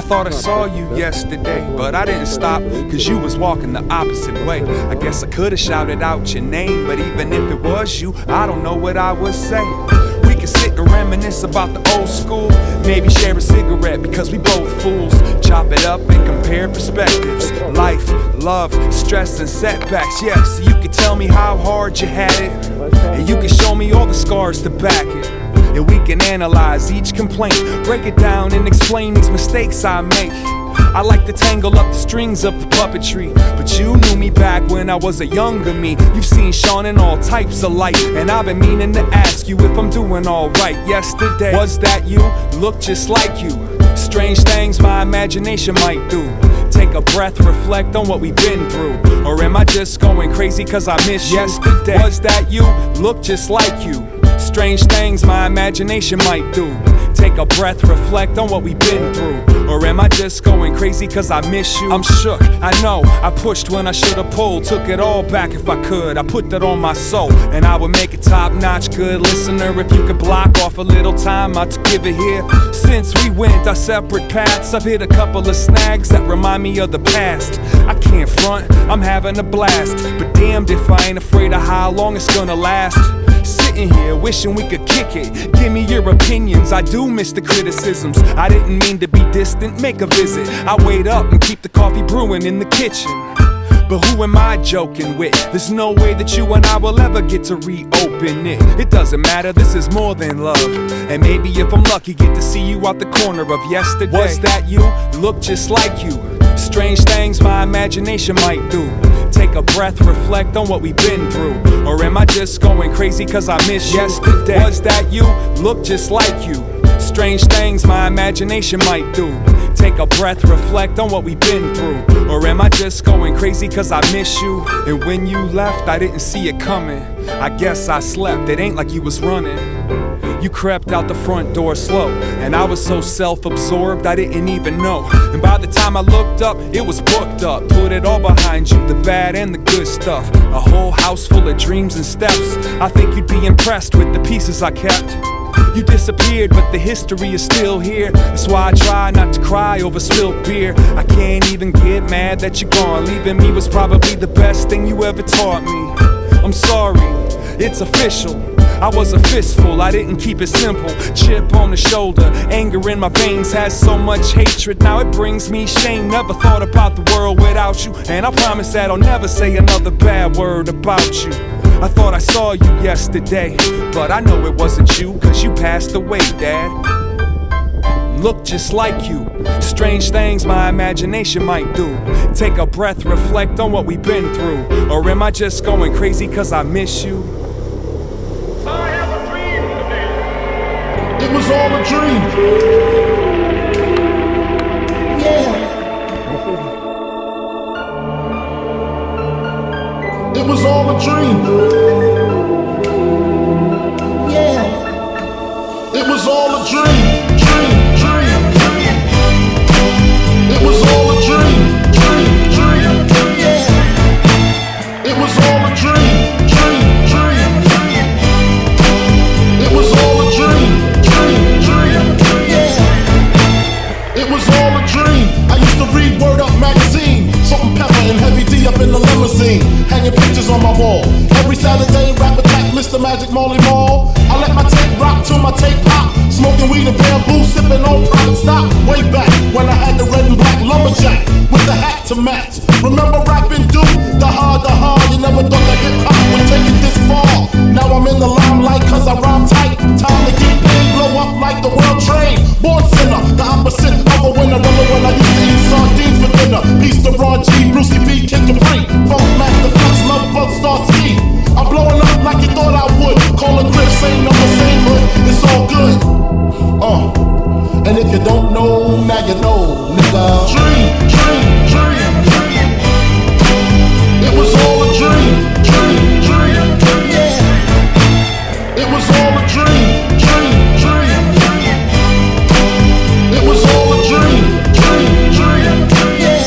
thought I saw you yesterday, but I didn't stop, cause you was walking the opposite way. I guess I could've shouted out your name, but even if it was you, I don't know what I would say. We could sit and reminisce about the old school, maybe share a cigarette because we both fools. Chop it up and compare perspectives. Life, love, stress and setbacks. Yeah, so you could tell me how hard you had it, and you can show me all the scars to back it. And we can analyze each complaint, break it down and explain these mistakes I make. I like to tangle up the strings of the puppetry, but you knew me back when I was a younger me. You've seen Sean in all types of light, and I've been meaning to ask you if I'm doing alright. Yesterday, was that you? Look just like you. Strange things my imagination might do. Take a breath, reflect on what we've been through. Or am I just going crazy cause I miss you? Yesterday, was that you? Look just like you. Strange things my imagination might do. Take a breath, reflect on what we've been through. Or am I just going crazy cause I miss you? I'm shook, I know, I pushed when I should've pulled. Took it all back if I could, I put that on my soul. And I would make a top-notch good listener if you could block off a little time out to give it here. Since we went our separate paths, I've hit a couple of snags that remind me of the past. I can't front, I'm having a blast, but damned if I ain't afraid of how long it's gonna last. Sitting here wishing we could kick it. Give me your opinions, I do miss the criticisms. I didn't mean to be distant, make a visit. I wait up and keep the coffee brewing in the kitchen. But who am I joking with? There's no way that you and I will ever get to reopen it. It doesn't matter, this is more than love. And maybe if I'm lucky, get to see you out the corner of yesterday. Was that you? Look just like you. Strange things my imagination might do. Take a breath, reflect on what we've been through. Or am I just going crazy cause I miss you? Yesterday, was that you? Look just like you. Strange things my imagination might do. Take a breath, reflect on what we've been through. Or am I just going crazy cause I miss you? And when you left, I didn't see it coming. I guess I slept, it ain't like you was running. You crept out the front door slow, and I was so self-absorbed I didn't even know. And by the time I looked up, it was booked up. Put it all behind you, the bad and the good stuff. A whole house full of dreams and steps. I think you'd be impressed with the pieces I kept. You disappeared, but the history is still here. That's why I try not to cry over spilled beer. I can't even get mad that you're gone. Leaving me was probably the best thing you ever taught me. I'm sorry, it's official. I was a fistful, I didn't keep it simple. Chip on the shoulder, anger in my veins has so much hatred. Now it brings me shame. Never thought about the world without you, and I promise that I'll never say another bad word about you. I thought I saw you yesterday, but I know it wasn't you, cause you passed away, Dad. Look just like you. Strange things my imagination might do. Take a breath, reflect on what we've been through. Or am I just going crazy cause I miss you? It was all a dream. Yeah. It was all a dream. Yeah. It was all a dream. Dream. It was all a dream. Dream. Yeah. It was all a dream. Dream. It was all a dream. It was all a dream. I used to read Word Up magazine, Salt and Pepper and Heavy D up in the limousine, hanging pictures on my wall. Every Saturday, rap attack, Mr. Magic Molly Mall. I let my tape rock till my tape pop, smoking weed and bamboo, sipping on private stock. Way back when I had the red and black lumberjack with the hat to match. Remember rapping Duke? The hard. You never thought that hip hop would take it this far. Now I'm in the limelight cause I rhyme tight. Time to get paid, blow up like the world trade. Born sinner, the opposite of a winner. Remember when I used to eat sardines for dinner? Peace to Ron G, Brucey B, Kid Capri, Funk Master Flex, Love Bug, Star Ski. I'm blowing up like you thought I would. Call a grip, same number, same hood. It's all good. And if you don't know, now you know, nigga. Dream. It was all a dream. Yeah. It was all a dream. It was all a dream. Yeah.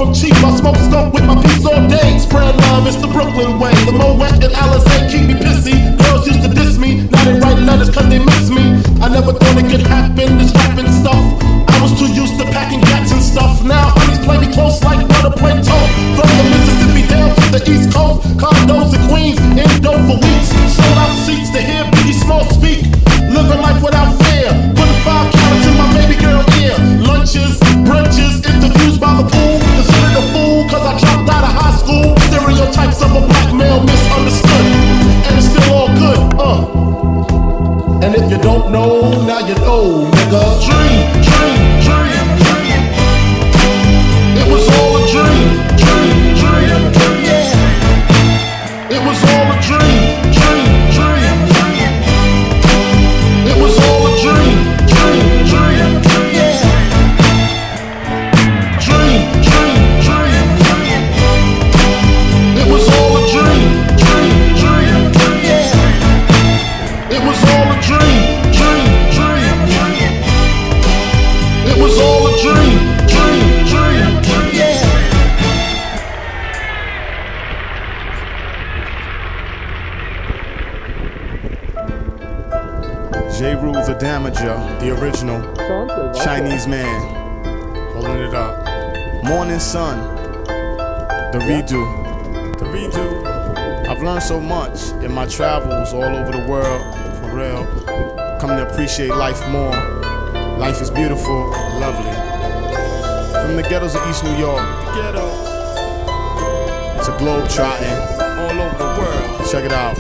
from cheap, I smoke skunk with my piece all day. Spread love, it's the Brooklyn way. The Moet and Alizé keep me pissy. Girls used to diss me, now they write letters cause they miss me. I never thought it could happen, this rapping stuff. I was too used to packing gats and stuff. Now honeys play me close like butter play toast. From the Mississippi down to the East Coast, condos in Queens, indo for weeks. Sold out seats to hear Biggie Small speak. Living life without fear, putting 5 carats in my baby girl ear. Lunches, brunches, interviews by the pool. Considered a fool cause I dropped out of high school. Stereotypes of a black male misunderstood, and it's still all good, And if you don't know, now you know, nigga. Dream, dream, dream, dream. It was all a dream, dream, dream, dream, yeah. It was all a dream, dream, dream, dream. It was all a dream, dream, dream, dream, yeah. Dream, dream, dream, dream. It was all a dream, dream, dream, dream, yeah. It was all a dream, dream, dream, dream. It was all a dream, dream, dream, dream, yeah. J. Rule's a damager, the original Chinese man, holding it up. Morning Sun, the redo. I've learned so much in my travels all over the world, for real. Come to appreciate life more. Life is beautiful, lovely. From the ghettos of East New York, it's a globe trotting all over the world. Check it out.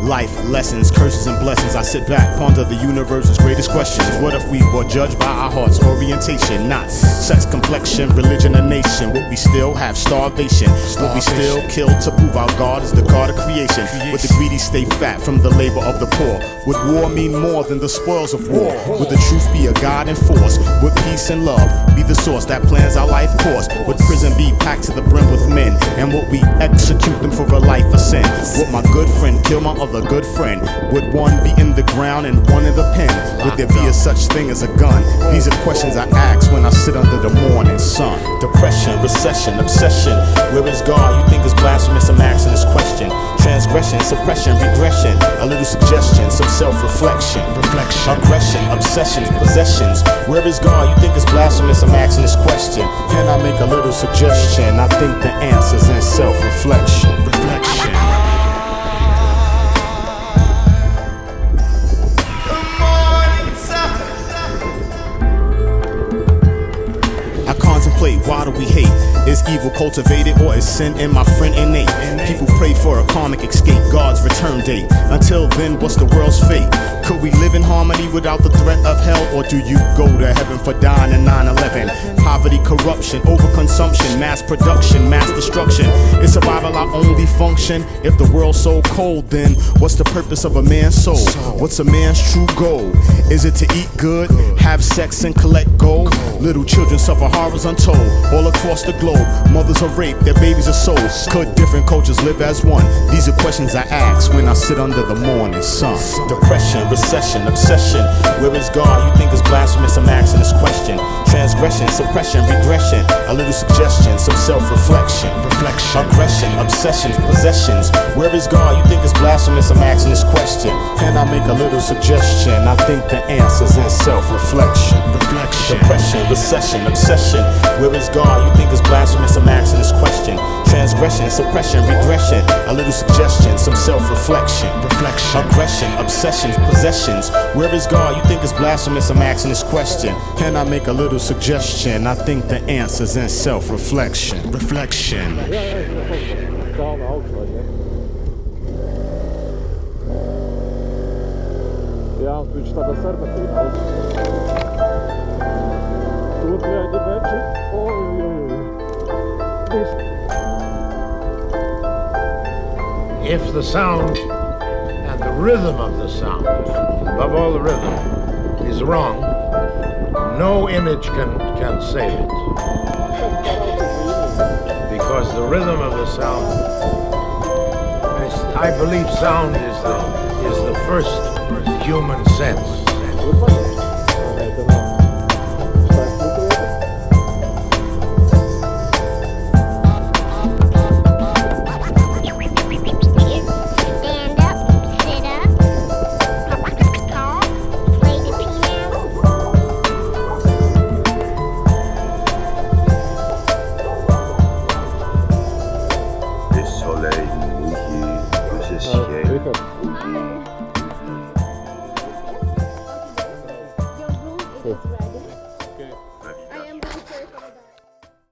Life, lessons, curses, and blessings. I sit back, ponder the universe's greatest questions. What if we were judged by our heart's orientation? Not sex, complexion, religion, or nation. Would we still have starvation? Would we still kill to prove our God is the God of creation? Would the greedy stay fat from the labor of the poor? Would war mean more than the spoils of war? Would the truth be a guiding force? Would peace and love be the source that plans our life course? Would prison be packed to the brim with men? And would we execute them for a life of sin? Would my good friend kill my other good friend? Would one be in the ground and one in the pen? Would there be a such thing as a gun? These are questions I ask when I sit under the morning sun. Depression, recession, obsession. Where is God? You think it's blasphemous? I'm asking this question. Transgression, suppression, regression. A little suggestion, some self-reflection. Aggression, obsessions, possessions. Where is God? You think it's blasphemous? I'm asking this question. Can I make a little suggestion? I think the answer's in self-reflection. Why do we hate? Is evil cultivated or is sin in my friend innate? People pray for a karmic escape, God's return date. Until then, what's the world's fate? Could we live in harmony without the threat of hell? Or do you go to heaven for dying in 9/11? Poverty, corruption, overconsumption, mass production, mass destruction. Is survival our only function? If the world's so cold, then what's the purpose of a man's soul? What's a man's true goal? Is it to eat good, have sex and collect gold? Little children suffer horrors untold all across the globe. Mothers are raped, their babies are sold. Could different cultures live as one? These are questions I ask when I sit under the morning sun. Depression, recession, obsession. Where is God? You think it's blasphemous? I'm asking this question. Transgression, suppression, regression. A little suggestion, some self-reflection. Aggression, obsessions, possessions. Where is God? You think it's blasphemous? I'm asking this question. Can I make a little suggestion? I think the answer's in self-reflection. Depression, recession, obsession. Where is God? You think it's blasphemous? I'm asking this question. Transgression, suppression, regression. A little suggestion, some self-reflection. Aggression, obsessions, possessions. Where is God? You think it's blasphemous? I'm asking this question. Can I make a little suggestion? I think the answer's in self-reflection. Ja, tu está da serva final. Tu the magic. If the sound and the rhythm of the sound, above all the rhythm, is wrong, no image can save it. Because the rhythm of the sound, I believe sound is the first human sense.